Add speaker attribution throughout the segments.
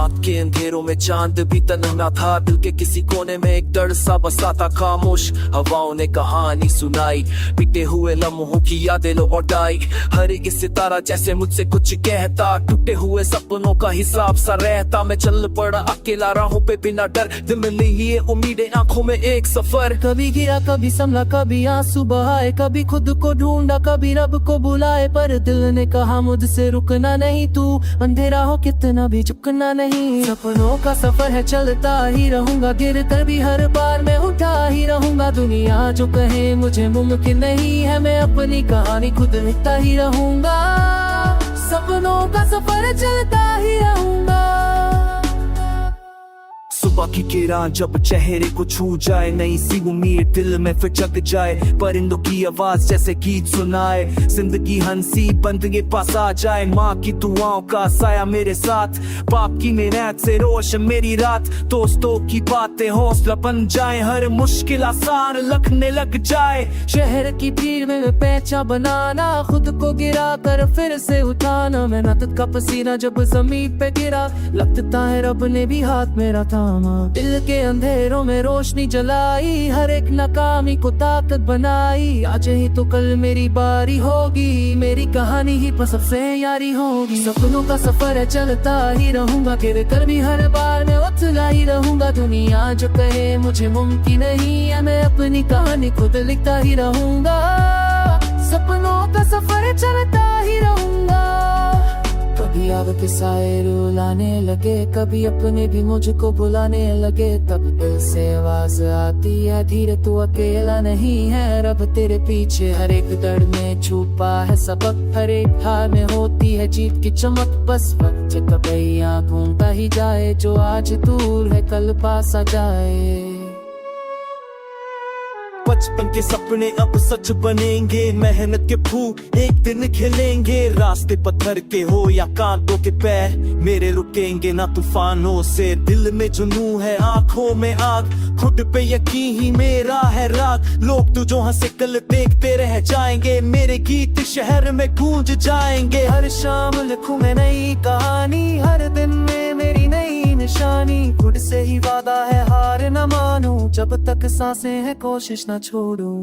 Speaker 1: रात के अंधेरों में चांद भी तन्हा था, दिल के किसी कोने में एक दर्द सा बसा था खामोश। हवाओं ने कहानी सुनाई, बीते हुए लम्हों की यादें लौटाई। हर एक सितारा जैसे मुझसे कुछ कहता, टूटे हुए सपनों का हिसाब सा रहता। मैं चल पड़ा अकेला राहों पे बिना डर, दिल में लिए उम्मीदें आंखों में एक सफर।
Speaker 2: कभी गिरा कभी संभला, कभी आंसू बहाए, कभी खुद को ढूंढा, कभी रब को बुलाए। पर दिल ने कहा मुझसे रुकना नहीं, तू अंधेरा हो कितना भी झुकना नहीं। सपनों का सफर है चलता ही रहूंगा, गिर कर भी हर बार मैं उठा ही रहूंगा। दुनिया जो कहे मुझे मुमकिन नहीं है, मैं अपनी कहानी खुद लिखता ही रहूंगा। सपनों का सफर चलता ही रहूंगा।
Speaker 1: सुबह की किरण जब चेहरे को छू जाए, नई सी उम्मीद दिल में फिर जग जाए। परिंदों की आवाज जैसे गीत सुनाए, जिंदगी हंसी बंद के पास आ जाए। माँ की दुआओं का साया मेरे साथ, बाप की मेहनत से रोशन मेरी रात। दोस्तों की बातें हौसला बन जाए, हर मुश्किल आसान लगने लग जाए।
Speaker 2: शहर की भीड़ में पहचान बनाना, खुद को गिरा कर फिर से उठाना। मेहनत का पसीना जब जमीन पे गिरा, लगता है रब ने भी हाथ मेरा थामा। दिल के अंधेरों में रोशनी जलाई, हर एक नाकामी को ताकत बनाई। आज ही तो कल मेरी बारी होगी, मेरी कहानी ही पर सबसे यारी होगी। सपनों का सफर है चलता ही रहूंगा, गिर कर भी हर बार मैं उठला ही रहूंगा। दुनिया जो कहे मुझे मुमकिन नहीं है, मैं अपनी कहानी खुद लिखता ही रहूंगा। सपनों का सफर चलता ही रहूंगा। कभी आग के साए रुलाने लगे, कभी अपने भी मुझको बुलाने लगे। तब दिल से आवाज आती है, धीरे तू अकेला नहीं है, रब तेरे पीछे। हर एक दर्द में छुपा है सबक, हर एक हार में होती है जीत की चमक। बस वक्त कभी घूमता ही जाए, जो आज दूर है कल पास आ जाए।
Speaker 1: बचपन के सपने अब सच बनेंगे, मेहनत के फूल एक दिन खिलेंगे। रास्ते पत्थर के हो या कांटों के पैर, मेरे रुकेंगे ना तूफानों से। दिल में जुनून है, आंखों में आग, खुद पे यकीन ही मेरा है राग। लोग तू जो हंसे कल देखते रह जाएंगे, मेरे गीत शहर में गूंज जाएंगे। हर शाम लिखूं मैं नई कहानी, हर दिन में मेरी नई निशानी। खुद से ही वादा है हार न मानूं, जब तक सांसें हैं कोशिश न छोड़ूं।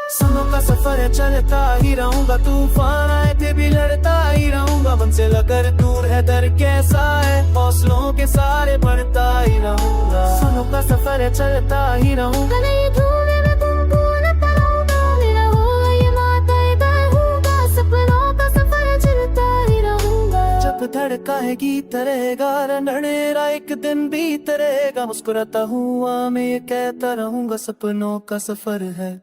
Speaker 1: सनों का सफर है चलता ही रहूंगा, तूफान आए थे भी लड़ता ही रहूंगा। मंजिल अगर दूर है दर कैसा है, हौसलों के सारे बढ़ता ही रहूंगा। सनों का सफर है चलता ही रहूंगा, नहीं धूल में तुमको न पाऊंगा। मेरा होगा ये माता इधर होगा, सपनों का सफर चलता ही रहूंगा। जब धड़का है गीत रहेगा, रंधनेरा एक दिन बीत रहेगा। मुस्कुराता हुआ मैं ये कहता रहूंगा, सपनों का सफर है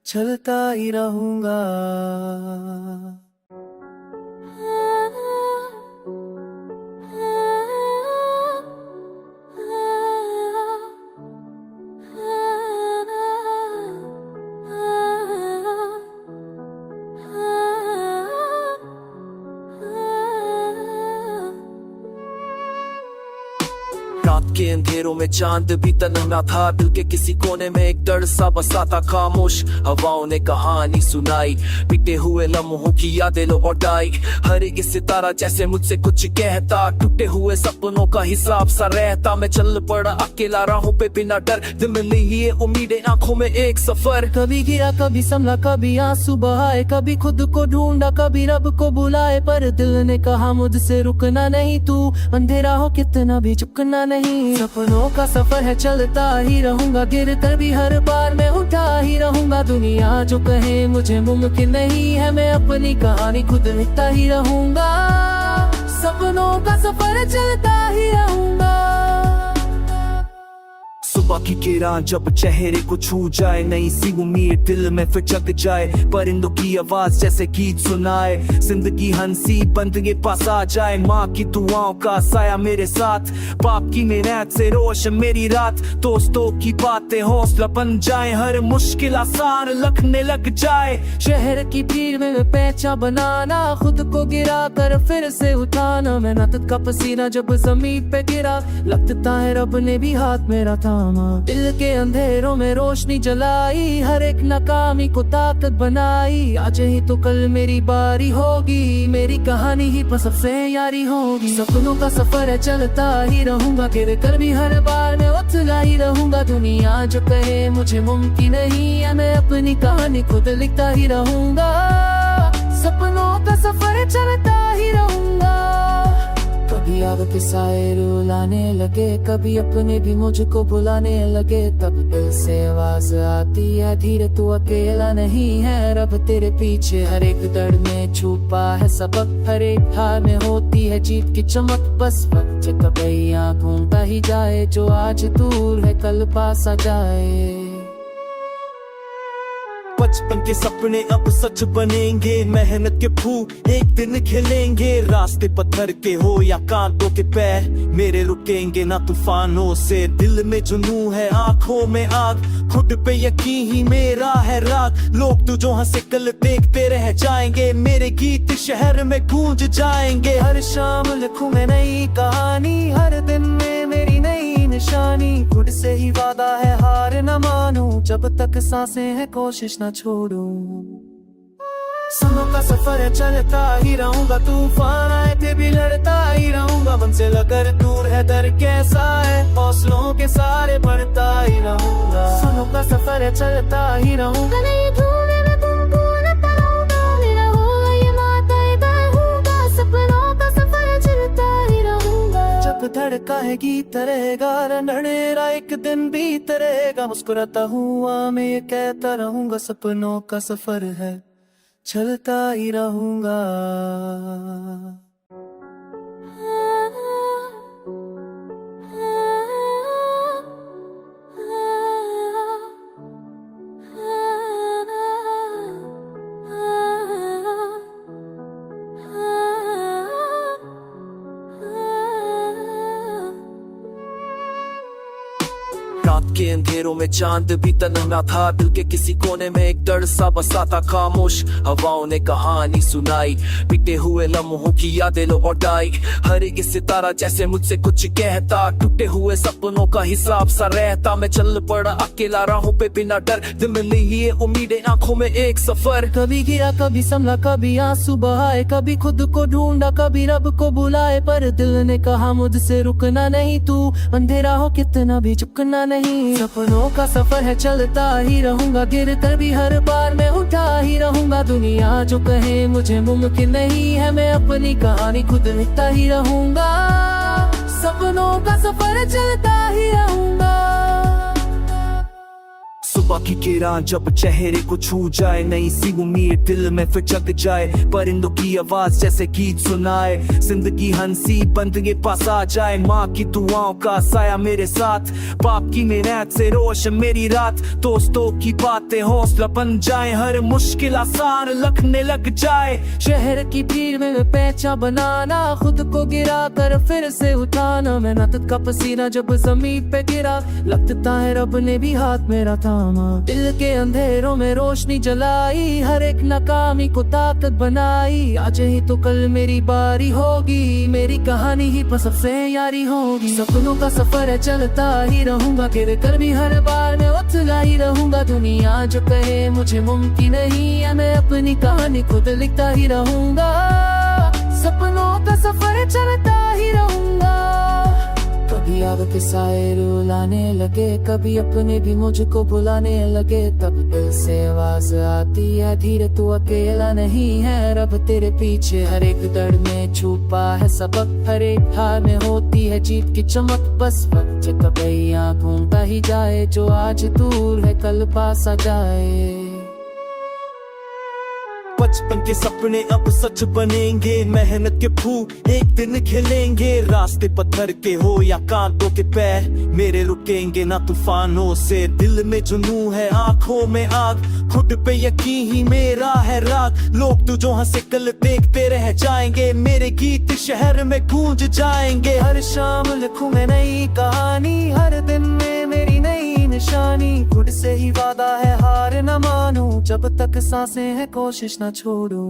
Speaker 1: चलता ही रहूंगा। रात के अंधेरों में चांद भी तन्हा था, दिल के किसी कोने में एक दर्द सा बसा था खामोश। हवाओं ने कहानी सुनाई, बीते हुए लम्हों की यादें लौटाई। हर एक सितारा जैसे मुझसे कुछ कहता, टूटे हुए सपनों का हिसाब सा रहता। मैं चल पड़ा अकेला राहों पे बिना डर, दिल में लिए उम्मीदें आंखों में एक सफर।
Speaker 2: कभी गिरा कभी संभला, कभी आंसू बहाए, कभी खुद को ढूंढा, कभी रब को बुलाए। पर दिल ने कहा मुझसे रुकना नहीं, तू अंधेरा हो कितना भी झुकना नहीं। सपनों का सफर है चलता ही रहूंगा, गिर कर भी हर बार मैं उठा ही रहूंगा। दुनिया जो कहे मुझे मुमकिन नहीं है, मैं अपनी कहानी खुद लिखता ही रहूंगा। सपनों का सफर चलता ही रहूंगा।
Speaker 1: सुबह की किरण जब चेहरे को छू जाए, नई सी उम्मीद दिल में फिर जग जाए। परिंदों की आवाज जैसे गीत सुनाए, जिंदगी हंसी बंद के पास आ जाए। माँ की दुआओं का साया मेरे साथ, बाप की मेहनत से रोशन मेरी रात। दोस्तों की बातें हौसला बन जाए, हर मुश्किल आसान लगने लग जाए।
Speaker 2: शहर की भीड़ में पहचान बनाना, खुद को गिरा कर फिर से उठाना। मेहनत का पसीना जब जमीन पे गिरा, लगता है रब ने भी हाथ मेरा थामा। थामा। दिल के अंधेरों में रोशनी जलाई, हर एक नाकामी को ताकत बनाई। आज ही तो कल मेरी बारी होगी, मेरी कहानी ही बस सबसे यारी होगी। सपनों का सफर है, चलता ही रहूंगा, गिर कर भी हर बार मैं उठता ही रहूंगा। दुनिया जो कहे मुझे मुमकिन नहीं है, मैं अपनी कहानी खुद लिखता ही रहूंगा। सपनों का सफर चलता ही रहूंगा। कभी आग के साए रुलाने लगे, कभी अपने भी मुझको बुलाने लगे। तब दिल से आवाज आती है, धीरे तू अकेला नहीं है, रब तेरे पीछे हर एक दर्द में छुपा है सबक। हर एक हार में होती है जीत की चमक, बस वक्त कभी घूमता ही जाए। जो आज दूर है कल पास आ जाए।
Speaker 1: बचपन के सपने अब सच बनेंगे, मेहनत के फूल एक दिन खिलेंगे। रास्ते पत्थर के हो या कांटों के पैर, मेरे रुकेंगे ना तूफानों से। दिल में जुनून है, आंखों में आग, खुद पे यकीन ही मेरा है राग। लोग तू जो हंसे कल देखते रह जाएंगे, मेरे गीत शहर में गूंज जाएंगे। हर शाम लिखूं मैं नई कहानी, हर दिन में मेरी नई निशानी। खुद से ही वादा है हार न मानूं, जब तक सांसें हैं कोशिश न छोड़ूं। समय का सफर है, चलता ही रहूंगा, तूफान आए थे भी लड़ता ही रहूंगा। मंजिल अगर दूर है दर कैसा है, हौसलों के सारे बढ़ता ही रहूंगा। समय का सफर है, चलता ही रहूंगा, नहीं भूले मैं तुमको न पाऊंगा। मेरा होगा ये माता इधर होगा, सपनों का सफर चलता ही रहूंगा। जब धड़का है गीत रहेगा, रंधनेरा एक दिन बीत रहेगा। मुस्कुराता हुआ मैं ये कहता रहूंगा, सपनों का सफर है, चलता ही रहूंगा। रात के अंधेरों में चांद भी तन्हा था, दिल के किसी कोने में एक दर्द सा बसा था। खामोश हवाओं ने कहानी सुनाई, बीते हुए लम्हों की यादें लौटाई। हर एक सितारा जैसे मुझसे कुछ कहता, टूटे हुए सपनों का हिसाब सा रहता। मैं चल पड़ा अकेला राहों पे बिना डर, दिल में लिए उम्मीदें आंखों में एक सफर। कभी गिरा कभी संभला, कभी आंसू बहाए, कभी खुद को ढूंढा, कभी रब को बुलाए। पर दिल ने कहा मुझसे रुकना नहीं, तू अंधेरा हो कितना भी झुकना नहीं। सपनों का सफर है, चलता ही रहूंगा, गिर कर भी हर बार मैं उठा ही रहूंगा। दुनिया जो कहे मुझे मुमकिन नहीं है, मैं अपनी कहानी खुद लिखता ही रहूंगा। सपनों का सफर चलता ही रहूंगा। सुबह की किरण जब चेहरे को छू जाए, नई सी उम्मीद दिल में फिर जग जाए। परिंदों की आवाज जैसे गीत सुनाए, जिंदगी हंसी बंद के पास आ जाए। माँ की दुआओं का साया मेरे साथ, बाप की मेहनत से रोशन मेरी रात। दोस्तों की बातें हौसला बन जाए, हर मुश्किल आसान लगने लग जाए। शहर की भीड़ में पहचान बनाना, खुद को गिरा कर फिर से उठाना। मेहनत का पसीना जब जमीन पे गिरा, लगता है रब ने भी हाथ मेरा थामा। दिल के अंधेरों में रोशनी जलाई, हर एक नाकामी को ताकत बनाई। आज ही तो कल मेरी बारी होगी, मेरी कहानी ही बस सबसे यारी होगी। सपनों का सफर है, चलता ही रहूंगा, गिर कर भी हर बार मैं उठता ही रहूंगा। दुनिया जो कहे मुझे मुमकिन नहीं है, मैं अपनी कहानी खुद लिखता ही रहूंगा। सपनों का सफर चलता ही रहूंगा। कभी आग के साए रुलाने लगे, कभी अपने भी मुझको बुलाने लगे। तब दिल से आवाज आती है, धीरे तू अकेला नहीं है, रब तेरे पीछे हर एक दर्द में छुपा है सबक। हर एक हार में होती है जीत की चमक, बस वक्त कभी घूमता ही जाए। जो आज दूर है कल पास आ जाए। बचपन के सपने अब सच बनेंगे, मेहनत के फूल एक दिन खिलेंगे। रास्ते पत्थर के हो या कांटों के पैर, मेरे रुकेंगे ना तूफानों से। दिल में जुनून है, आंखों में आग, खुद पे यकीन ही मेरा है राग। लोग तू जो हंसे कल देखते रह जाएंगे, मेरे गीत शहर में गूंज जाएंगे। हर शाम लिखूं मैं नई कहानी, हर दिन में मेरी नई निशानी। खुद से ही वादा है हार न मानूं, जब तक सांसें हैं कोशिश न छोड़ूं।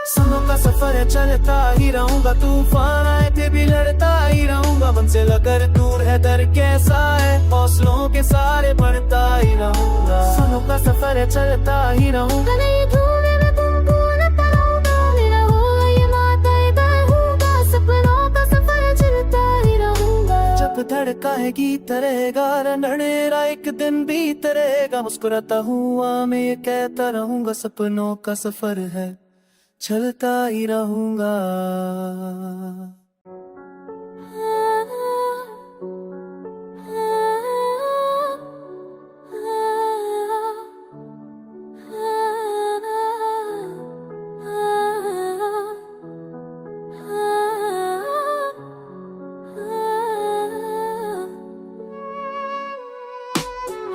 Speaker 2: समय का सफर है चलता ही रहूंगा, तूफान आए थे भी लड़ता ही रहूंगा, मंजिल अगर दूर है दर कैसा है, हौसलों के सारे बढ़ता ही रहूंगा। समय का सफर है चलता ही रहूंगा, नहीं भूले मैं तुमको न पाऊंगा, मेरा होगा ये माता इधर होगा, सपनों का सफर चलता ही रहूंगा। जब धड़का है गीत रहेगा, रंधनेरा एक दिन बीत रहेगा, मुस्कुराता हुआ मैं ये कहता रहूंगा, सपनों का सफर है चलता ही रहूंगा।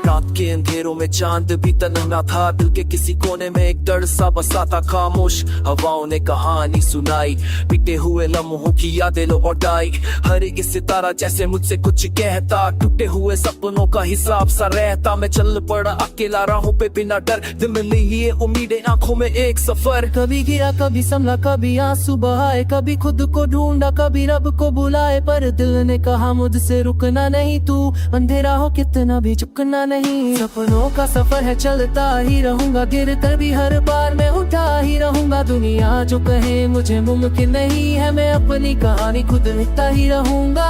Speaker 1: रात के अंधेरों में चांद भी तन्हा था, दिल के किसी कोने में एक दर्द सा बसा था खामोश। हवाओं ने कहानी सुनाई, बीते हुए लम्हों की यादें लौटाई, हर एक सितारा जैसे मुझसे कुछ कहता, टूटे हुए सपनों का हिसाब सा रहता। मैं चल पड़ा अकेला राहों पे बिना डर, दिल में लिए उम्मीदें आंखों में एक सफर।
Speaker 2: कभी गिरा कभी संभला, कभी आंसू बहाए, कभी खुद को ढूंढा, कभी रब को बुलाए, पर दिल ने कहा मुझसे रुकना नहीं, तू अंधेरा हो कितना भी झुकना नहीं। सपनों का सफर है चलता ही रहूंगा, गिर कर भी हर बार मैं उठा ही रहूंगा, दुनिया जो कहे मुझे मुमकिन नहीं है, मैं अपनी कहानी खुद लिखता ही रहूंगा।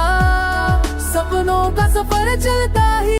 Speaker 2: सपनों का सफर चलता ही